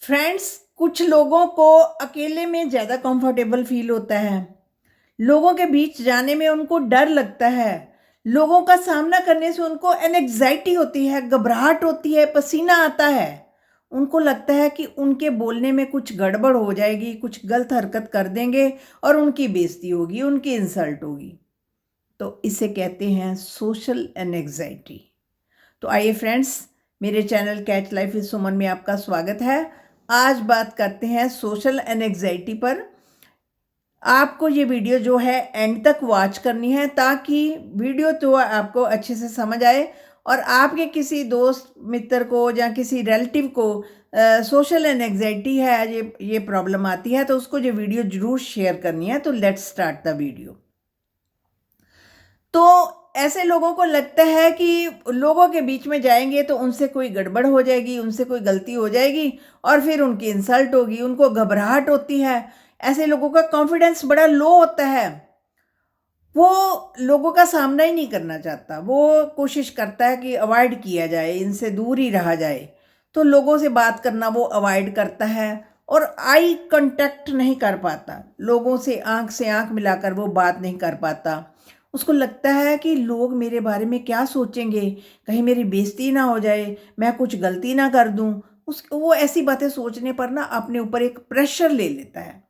Friends, कुछ लोगों को अकेले में ज़्यादा कंफर्टेबल फील होता है। लोगों के बीच जाने में उनको डर लगता है। लोगों का सामना करने से उनको एंग्जाइटी होती है, घबराहट होती है, पसीना आता है। उनको लगता है कि उनके बोलने में कुछ गड़बड़ हो जाएगी, कुछ गलत हरकत कर देंगे और उनकी बेइज्जती होगी, उनकी इंसल्ट होगी। तो इसे कहते हैं सोशल एंग्जाइटी। तो आइए फ्रेंड्स, मेरे चैनल कैच लाइफ विद सुमन में आपका स्वागत है। आज बात करते हैं सोशल एंग्जाइटी पर। आपको ये वीडियो जो है एंड तक वॉच करनी है ताकि वीडियो तो आपको अच्छे से समझ आए और आपके किसी दोस्त मित्र को या किसी रिलेटिव को सोशल एंग्जाइटी है, ये प्रॉब्लम आती है, तो उसको ये वीडियो जरूर शेयर करनी है। तो लेट्स स्टार्ट द वीडियो। तो ऐसे लोगों को लगता है कि लोगों के बीच में जाएंगे तो उनसे कोई गड़बड़ हो जाएगी, उनसे कोई गलती हो जाएगी और फिर उनकी इंसल्ट होगी, उनको घबराहट होती है। ऐसे लोगों का कॉन्फिडेंस बड़ा लो होता है। वो लोगों का सामना ही नहीं करना चाहता, वो कोशिश करता है कि अवॉइड किया जाए, इनसे दूर ही रहा जाए। तो लोगों से बात करना वो अवॉइड करता है और आई कांटेक्ट नहीं कर पाता। लोगों से आंख मिलाकर वो बात नहीं कर पाता। उसको लगता है कि लोग मेरे बारे में क्या सोचेंगे, कहीं मेरी बेइज्जती ना हो जाए, मैं कुछ गलती ना कर दूं। वो ऐसी बातें सोचने पर ना अपने ऊपर एक प्रेशर ले लेता है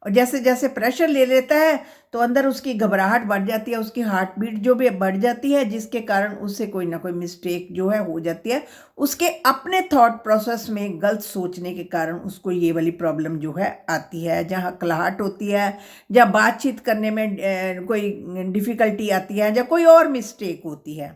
और जैसे जैसे प्रेशर ले लेता है तो अंदर उसकी घबराहट बढ़ जाती है, उसकी हार्ट बीट जो भी बढ़ जाती है, जिसके कारण उससे कोई ना कोई मिस्टेक जो है हो जाती है। उसके अपने थॉट प्रोसेस में गलत सोचने के कारण उसको ये वाली प्रॉब्लम जो है आती है, जहाँ कलाहट होती है, या बातचीत करने में कोई डिफ़िकल्टी आती है, या कोई और मिस्टेक होती है।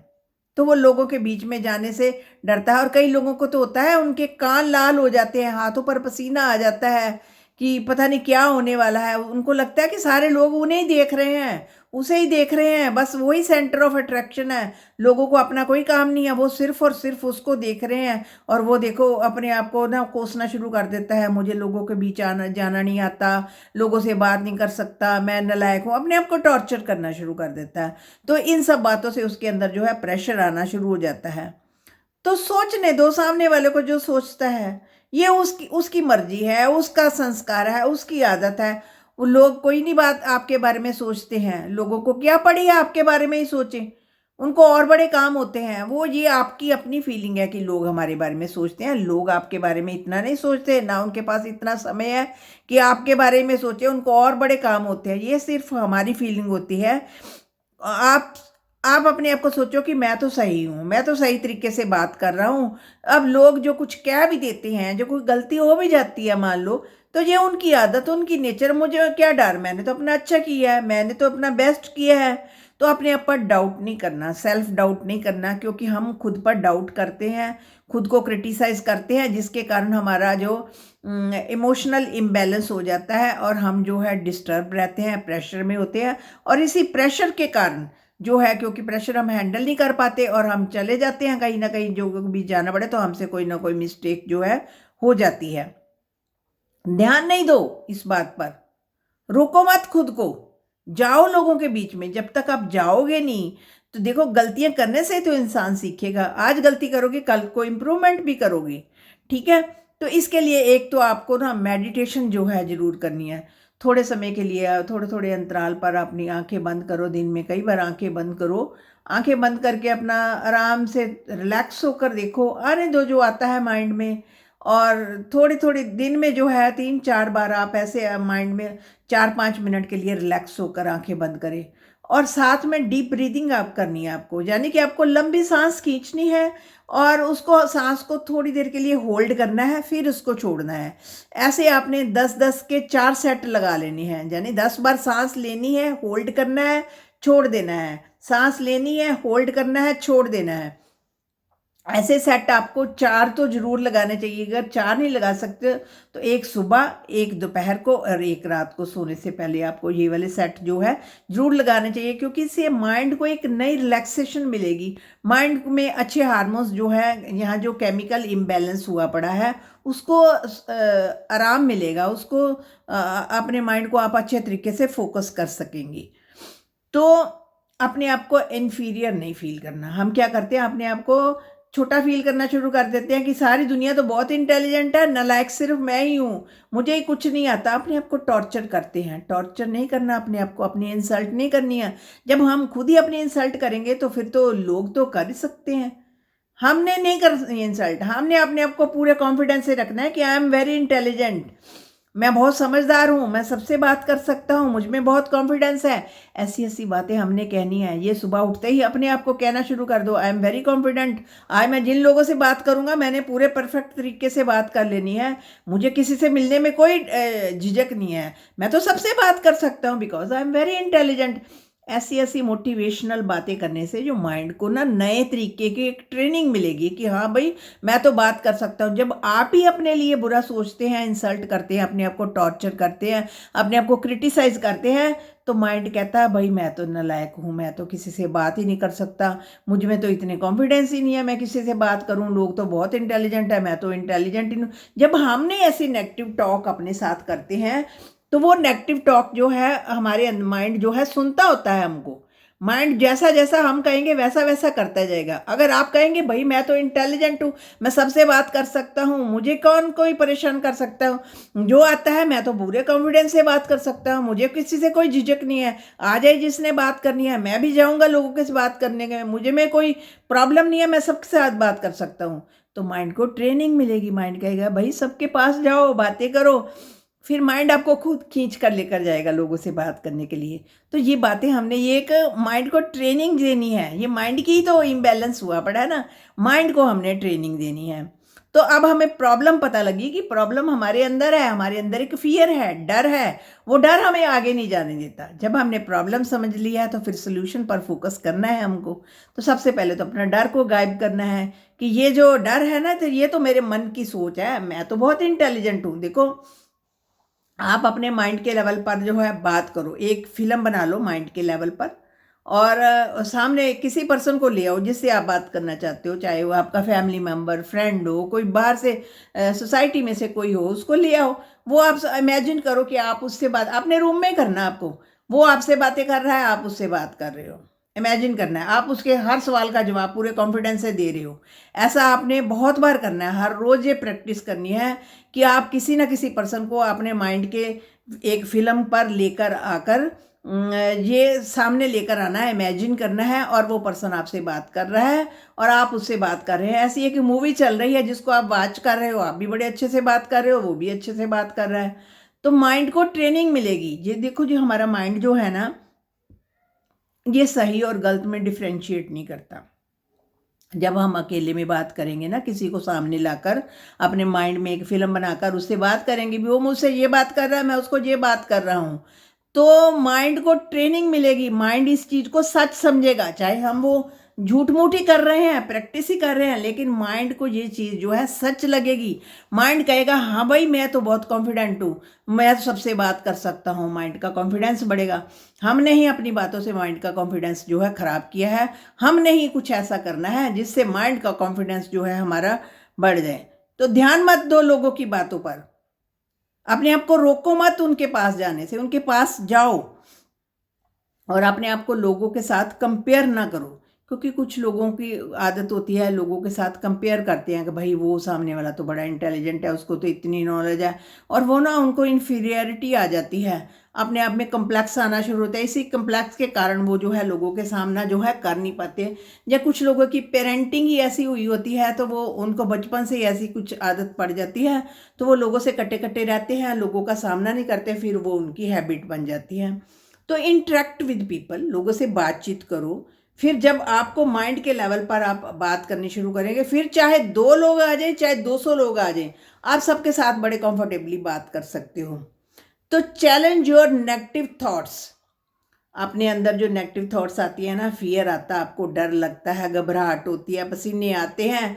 तो वो लोगों के बीच में जाने से डरता है। और कई लोगों को तो होता है उनके कान लाल हो जाते हैं, हाथों पर पसीना आ जाता है कि पता नहीं क्या होने वाला है। उनको लगता है कि सारे लोग उन्हें ही देख रहे हैं, उसे ही देख रहे हैं, बस वही सेंटर ऑफ अट्रैक्शन है। लोगों को अपना कोई काम नहीं है, वो सिर्फ और सिर्फ उसको देख रहे हैं। और वो देखो अपने आप को ना कोसना शुरू कर देता है, मुझे लोगों के बीच आना जाना नहीं आता, लोगों से बात नहीं कर सकता, मैं नालायक हूँ, अपने आप को टॉर्चर करना शुरू कर देता है। तो इन सब बातों से उसके अंदर जो है प्रेशर आना शुरू हो जाता है। तो सोचने दो सामने वाले को, जो सोचता है ये उसकी उसकी मर्जी है, उसका संस्कार है, उसकी आदत है। वो लोग कोई नहीं बात आपके बारे में सोचते हैं, लोगों को क्या पड़ी है आपके बारे में ही सोचें। उनको और बड़े काम होते हैं। वो ये आपकी अपनी फीलिंग है कि लोग हमारे बारे में सोचते हैं। लोग आपके बारे में इतना नहीं सोचते, ना उनके पास इतना समय है कि आपके बारे में सोचे। उनको और बड़े काम होते हैं। ये सिर्फ हमारी फीलिंग होती है। आप आप अपने आप को सोचो कि मैं तो सही हूँ, मैं तो सही तरीके से बात कर रहा हूँ। अब लोग जो कुछ कह भी देते हैं, जो कोई गलती हो भी जाती है मान लो, तो ये उनकी आदत, उनकी नेचर, मुझे क्या डर, मैंने तो अपना अच्छा किया है, मैंने तो अपना बेस्ट किया है। तो अपने आप पर डाउट नहीं करना, सेल्फ डाउट नहीं करना, क्योंकि हम खुद पर डाउट करते हैं, खुद को क्रिटिसाइज करते हैं, जिसके कारण हमारा जो इमोशनल इम्बैलेंस हो जाता है और हम जो है डिस्टर्ब रहते हैं, प्रेशर में होते हैं। और इसी प्रेशर के कारण जो है, क्योंकि प्रेशर हम हैंडल नहीं कर पाते और हम चले जाते हैं कहीं ना कहीं, जो भी जाना पड़े तो हमसे कोई ना कोई मिस्टेक जो है हो जाती है। ध्यान नहीं दो इस बात पर, रोको मत खुद को, जाओ लोगों के बीच में। जब तक आप जाओगे नहीं तो देखो, गलतियां करने से तो इंसान सीखेगा। आज गलती करोगे, कल को इम्प्रूवमेंट भी करोगे। ठीक है। तो इसके लिए एक तो आपको ना मेडिटेशन जो है जरूर करनी है। थोड़े समय के लिए, थोड़े थोड़े अंतराल पर अपनी आंखें बंद करो। दिन में कई बार आंखें बंद करो। आंखें बंद करके अपना आराम से रिलैक्स होकर देखो, आने दो जो आता है माइंड में। और थोड़ी थोड़ी दिन में जो है 3-4 बार आप ऐसे माइंड में 4-5 मिनट के लिए रिलैक्स होकर आंखें बंद करें। और साथ में डीप ब्रीदिंग आप करनी है आपको, यानी कि आपको लंबी सांस खींचनी है और उसको सांस को थोड़ी देर के लिए होल्ड करना है, फिर उसको छोड़ना है। ऐसे आपने 10-10 के 4 सेट लगा लेने हैं, यानी 10 बार सांस लेनी है, होल्ड करना है, छोड़ देना है, सांस लेनी है, होल्ड करना है, छोड़ देना है। ऐसे सेट आपको 4 तो जरूर लगाने चाहिए। अगर 4 नहीं लगा सकते तो एक सुबह, एक दोपहर को और एक रात को सोने से पहले आपको ये वाले सेट जो है जरूर लगाने चाहिए, क्योंकि इससे माइंड को एक नई रिलैक्सेशन मिलेगी। माइंड में अच्छे हार्मोन्स जो है, यहाँ जो केमिकल इम्बैलेंस हुआ पड़ा है उसको आराम मिलेगा। उसको अपने माइंड को आप अच्छे तरीके से फोकस कर सकेंगी। तो अपने आप को इन्फीरियर नहीं फील करना। हम क्या करते हैं, अपने आप को छोटा फील करना शुरू कर देते हैं कि सारी दुनिया तो बहुत इंटेलिजेंट है, नालायक सिर्फ मैं ही हूँ, मुझे ही कुछ नहीं आता। अपने आप को टॉर्चर करते हैं। टॉर्चर नहीं करना अपने आप को, अपनी इंसल्ट नहीं करनी है। जब हम खुद ही अपनी इंसल्ट करेंगे तो फिर तो लोग तो कर ही सकते हैं। हमने नहीं करनी इंसल्ट, हमने अपने आप को पूरे कॉन्फिडेंस से रखना है कि आई एम वेरी इंटेलिजेंट, मैं बहुत समझदार हूँ, मैं सबसे बात कर सकता हूँ, मुझ में बहुत कॉन्फिडेंस है। ऐसी ऐसी बातें हमने कहनी है। ये सुबह उठते ही अपने आप को कहना शुरू कर दो, आई एम वेरी कॉन्फिडेंट। आज मैं जिन लोगों से बात करूँगा मैंने पूरे परफेक्ट तरीके से बात कर लेनी है, मुझे किसी से मिलने में कोई झिझक नहीं है, मैं तो सबसे बात कर सकता हूँ because I am very intelligent. ऐसी ऐसी मोटिवेशनल बातें करने से जो माइंड को ना नए तरीके की एक ट्रेनिंग मिलेगी कि हाँ भाई मैं तो बात कर सकता हूँ। जब आप ही अपने लिए बुरा सोचते हैं, इंसल्ट करते हैं, अपने आप को टॉर्चर करते हैं, अपने आप को क्रिटिसाइज करते हैं, तो माइंड कहता है भाई मैं तो नालायक हूँ, मैं तो किसी से बात ही नहीं कर सकता, मुझ में तो इतने कॉन्फिडेंस ही नहीं है मैं किसी से बात करूँ, लोग तो बहुत इंटेलिजेंट है, मैं तो इंटेलिजेंट ही नहीं। जब हमने ऐसी नेगेटिव टॉक अपने साथ करते हैं तो वो नेगेटिव टॉक जो है हमारे माइंड जो है सुनता होता है हमको। माइंड जैसा जैसा हम कहेंगे वैसा वैसा करता जाएगा। अगर आप कहेंगे भाई मैं तो इंटेलिजेंट हूँ, मैं सबसे बात कर सकता हूँ, मुझे कौन कोई परेशान कर सकता हूँ, जो आता है मैं तो पूरे कॉन्फिडेंस से बात कर सकता हूँ, मुझे किसी से कोई झिझक नहीं है, आ जाए जिसने बात करनी है, मैं भी जाऊँगा लोगों के से बात करने के, मुझे में कोई प्रॉब्लम नहीं है, मैं सबके साथ बात कर सकता हूँ। तो माइंड को ट्रेनिंग मिलेगी। माइंड कहेगा भाई सबके पास जाओ, बातें करो। फिर माइंड आपको खुद खींच कर लेकर जाएगा लोगों से बात करने के लिए। तो ये बातें हमने, ये एक माइंड को ट्रेनिंग देनी है। ये माइंड की ही तो इम्बैलेंस हुआ पड़ा है ना, माइंड को हमने ट्रेनिंग देनी है। तो अब हमें प्रॉब्लम पता लगी कि प्रॉब्लम हमारे अंदर है, हमारे अंदर एक फियर है, डर है। वो डर हमें आगे नहीं जाने देता। जब हमने प्रॉब्लम समझ लिया है तो फिर सोल्यूशन पर फोकस करना है हमको। तो सबसे पहले तो अपना डर को गायब करना है कि ये जो डर है ना, तो ये तो मेरे मन की सोच है, मैं तो बहुत इंटेलिजेंट हूँ। देखो आप अपने माइंड के लेवल पर जो है बात करो, एक फिल्म बना लो माइंड के लेवल पर, और सामने किसी पर्सन को ले आओ जिससे आप बात करना चाहते हो, चाहे वो आपका फैमिली मेम्बर, फ्रेंड हो, कोई बाहर से सोसाइटी में से कोई हो, उसको ले आओ। वो आप इमेजिन करो कि आप उससे बात, अपने रूम में करना आपको, वो आपसे बातें कर रहा है, आप उससे बात कर रहे हो। इमेजिन करना है आप उसके हर सवाल का जवाब पूरे कॉन्फिडेंस से दे रहे हो। ऐसा आपने बहुत बार करना है, हर रोज़ ये प्रैक्टिस करनी है कि आप किसी ना किसी पर्सन को अपने माइंड के एक फिल्म पर लेकर आकर ये सामने लेकर आना है, इमेजिन करना है, और वो पर्सन आपसे बात कर रहा है और आप उससे बात कर रहे हैं। ऐसी एक मूवी चल रही है जिसको आप वॉच कर रहे हो, आप भी बड़े अच्छे से बात कर रहे हो, वो भी अच्छे से बात कर रहा है। तो माइंड को ट्रेनिंग मिलेगी। ये देखो, जो हमारा माइंड जो है ना, ये सही और गलत में डिफ्रेंशिएट नहीं करता। जब हम अकेले में बात करेंगे ना, किसी को सामने लाकर अपने माइंड में एक फिल्म बनाकर उससे बात करेंगे, भी वो मुझसे ये बात कर रहा है, मैं उसको ये बात कर रहा हूँ, तो माइंड को ट्रेनिंग मिलेगी। माइंड इस चीज़ को सच समझेगा, चाहे हम वो झूठ मूठ ही कर रहे हैं, प्रैक्टिस ही कर रहे हैं, लेकिन माइंड को ये चीज़ जो है सच लगेगी। माइंड कहेगा हाँ भाई मैं तो बहुत कॉन्फिडेंट हूँ, मैं तो सबसे बात कर सकता हूँ। माइंड का कॉन्फिडेंस बढ़ेगा। हमने ही अपनी बातों से माइंड का कॉन्फिडेंस जो है ख़राब किया है। हमने ही कुछ ऐसा करना है जिससे माइंड का कॉन्फिडेंस जो है हमारा बढ़ जाए। तो ध्यान मत दो लोगों की बातों पर, अपने आप को रोको मत उनके पास जाने से, उनके पास जाओ और अपने आप को लोगों के साथ कंपेयर ना करो। क्योंकि कुछ लोगों की आदत होती है, लोगों के साथ कंपेयर करते हैं कि भाई वो सामने वाला तो बड़ा इंटेलिजेंट है, उसको तो इतनी नॉलेज है, और वो ना उनको इन्फीरियरिटी आ जाती है, अपने आप में कम्प्लेक्स आना शुरू होता है। इसी कम्प्लेक्स के कारण वो जो है लोगों के सामना जो है कर नहीं पाते। या कुछ लोगों की पेरेंटिंग ही ऐसी हुई होती है, तो वो उनको बचपन से ही ऐसी कुछ आदत पड़ जाती है, तो वो लोगों से कटे कटे रहते हैं, लोगों का सामना नहीं करते, फिर वो उनकी हैबिट बन जाती है। तो इंटरेक्ट विद पीपल, लोगों से बातचीत करो। फिर जब आपको माइंड के लेवल पर आप बात करनी शुरू करेंगे, फिर चाहे 2 लोग आ जाए, चाहे 200 लोग आ जाए, आप सबके साथ बड़े कंफर्टेबली बात कर सकते हो। तो चैलेंज योर नेगेटिव थॉट्स। अपने अंदर जो नेगेटिव थॉट्स आती है ना, फियर आता है, आपको डर लगता है, घबराहट होती है, पसीने आते हैं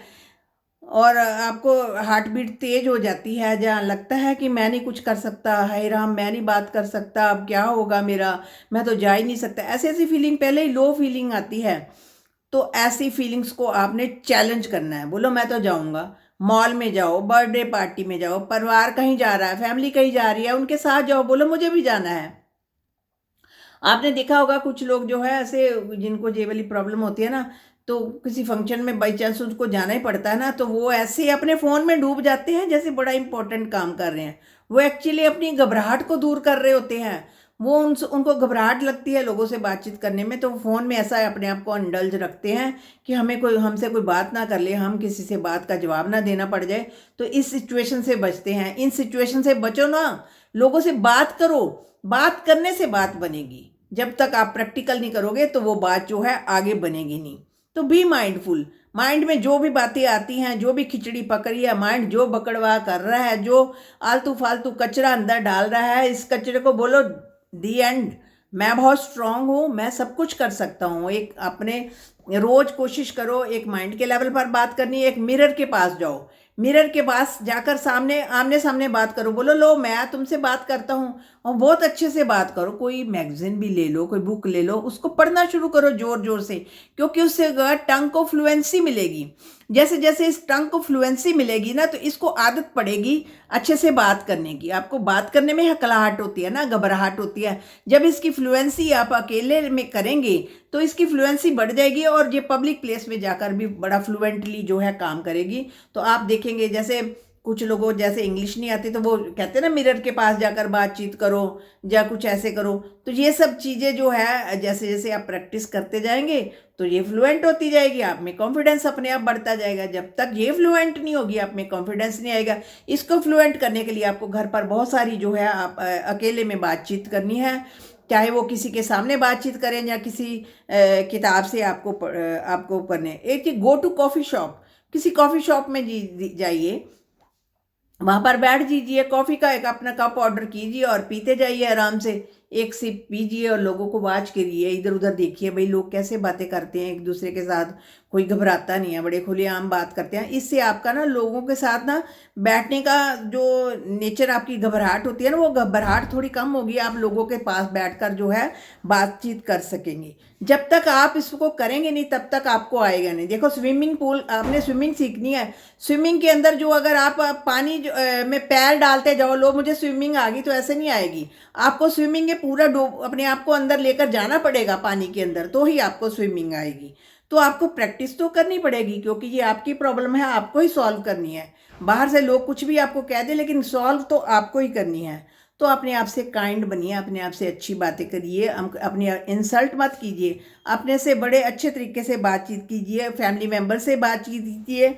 और आपको हार्ट बीट तेज हो जाती है, जहाँ लगता है कि मैं नहीं कुछ कर सकता, हाय राम मैं नहीं बात कर सकता, अब क्या होगा मेरा, मैं तो जा ही नहीं सकता, ऐसी ऐसी फीलिंग, पहले ही लो फीलिंग आती है। तो ऐसी फीलिंग्स को आपने चैलेंज करना है। बोलो मैं तो जाऊंगा। मॉल में जाओ, बर्थडे पार्टी में जाओ, परिवार कहीं जा रहा है, फैमिली कहीं जा रही है, उनके साथ जाओ, बोलो मुझे भी जाना है। आपने देखा होगा कुछ लोग जो है ऐसे, जिनको ये वाली प्रॉब्लम होती है ना, तो किसी फंक्शन में बाई चांस उनको जाना ही पड़ता है ना, तो वो ऐसे ही अपने फ़ोन में डूब जाते हैं जैसे बड़ा इंपॉर्टेंट काम कर रहे हैं। वो एक्चुअली अपनी घबराहट को दूर कर रहे होते हैं। वो उनको घबराहट लगती है लोगों से बातचीत करने में, तो फ़ोन में ऐसा अपने आप को इंडल्ज रखते हैं कि हमसे कोई बात ना कर ले, हम किसी से बात का जवाब ना देना पड़ जाए। तो इस सिचुएशन से बचते हैं। इन सिचुएशन से बचो ना, लोगों से बात करो। बात करने से बात बनेगी। जब तक आप प्रैक्टिकल नहीं करोगे तो वो बात जो है आगे बनेगी नहीं। तो बी माइंडफुल। माइंड में जो भी बातें आती हैं, जो भी खिचड़ी पक रही है, माइंड जो बकड़वा कर रहा है, जो आलतू फालतू कचरा अंदर डाल रहा है, इस कचरे को बोलो दी एंड। मैं बहुत स्ट्रांग हूँ, मैं सब कुछ कर सकता हूँ। एक अपने रोज कोशिश करो एक माइंड के लेवल पर बात करनी। एक मिरर के पास जाओ, मिरर के पास जाकर सामने आमने सामने बात करो। बोलो लो मैं तुमसे बात करता हूँ, और बहुत अच्छे से बात करो। कोई मैगजीन भी ले लो, कोई बुक ले लो, उसको पढ़ना शुरू करो जोर जोर से, क्योंकि उससे टंग को फ्लुएंसी मिलेगी। जैसे जैसे इस टंग को फ्लुएंसी मिलेगी ना, तो इसको आदत पड़ेगी अच्छे से बात करने की। आपको बात करने में हकलाहट होती है ना, घबराहट होती है। जब इसकी फ्लुएंसी आप अकेले में करेंगे तो इसकी फ्लुएंसी बढ़ जाएगी, और ये पब्लिक प्लेस में जाकर भी बड़ा फ्लुएंटली जो है काम करेगी। तो आप देखेंगे जैसे कुछ लोगों जैसे इंग्लिश नहीं आती तो वो कहते हैं ना मिरर के पास जाकर बातचीत करो या कुछ ऐसे करो। तो ये सब चीज़ें जो है जैसे जैसे आप प्रैक्टिस करते जाएंगे तो ये फ्लुएंट होती जाएगी। आप में कॉन्फिडेंस अपने आप बढ़ता जाएगा। जब तक ये फ्लुएंट नहीं होगी आप में कॉन्फिडेंस नहीं आएगा। इसको फ्लुएंट करने के लिए आपको घर पर बहुत सारी जो है आप अकेले में बातचीत करनी है, चाहे वो किसी के सामने बातचीत करें या किसी किताब से आपको करने। एक गो टू कॉफ़ी शॉप, किसी कॉफ़ी शॉप में जाइए, वहाँ पर बैठ दीजिए, कॉफ़ी का एक अपना कप ऑर्डर कीजिए और पीते जाइए आराम से। एक सिप पीजिए और लोगों को वाच करिए, इधर उधर देखिए भाई लोग कैसे बातें करते हैं एक दूसरे के साथ। कोई घबराता नहीं है, बड़े खुलेआम बात करते हैं। इससे आपका ना लोगों के साथ ना बैठने का जो नेचर, आपकी घबराहट होती है ना, वो घबराहट थोड़ी कम होगी। आप लोगों के पास बैठकर जो है बातचीत कर सकेंगे। जब तक आप इसको करेंगे नहीं तब तक आपको आएगा नहीं। देखो स्विमिंग पूल, आपने स्विमिंग सीखनी है। स्विमिंग के अंदर जो अगर आप पानी में पैर डालते जाओ, लो मुझे स्विमिंग आ गई, तो ऐसे नहीं आएगी। आपको स्विमिंग के पूरा अपने आप को अंदर लेकर जाना पड़ेगा पानी के अंदर, तो ही आपको स्विमिंग आएगी। तो आपको प्रैक्टिस तो करनी पड़ेगी, क्योंकि ये आपकी प्रॉब्लम है, आपको ही सॉल्व करनी है। बाहर से लोग कुछ भी आपको कह दे, लेकिन सॉल्व तो आपको ही करनी है। तो अपने आप से काइंड बनिए, अपने आप से अच्छी बातें करिए, अपनी इंसल्ट मत कीजिए। अपने से बड़े अच्छे तरीके से बातचीत कीजिए, फैमिली मेम्बर से बातचीत कीजिए,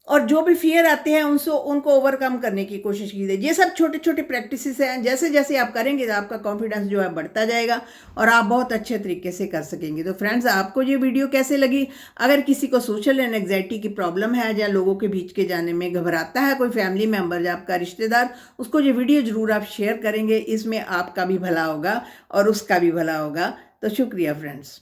और जो भी फियर आते हैं उनको ओवरकम करने की कोशिश कीजिए। ये सब छोटे छोटे प्रैक्टिसेस हैं, जैसे जैसे आप करेंगे तो आपका कॉन्फिडेंस जो है बढ़ता जाएगा और आप बहुत अच्छे तरीके से कर सकेंगे। तो फ्रेंड्स, आपको ये वीडियो कैसे लगी? अगर किसी को सोशल एंजाइटी की प्रॉब्लम है या लोगों के बीच के जाने में घबराता है, कोई फैमिली मेम्बर या आपका रिश्तेदार, उसको ये वीडियो ज़रूर आप शेयर करेंगे। इसमें आपका भी भला होगा और उसका भी भला होगा। तो शुक्रिया फ्रेंड्स।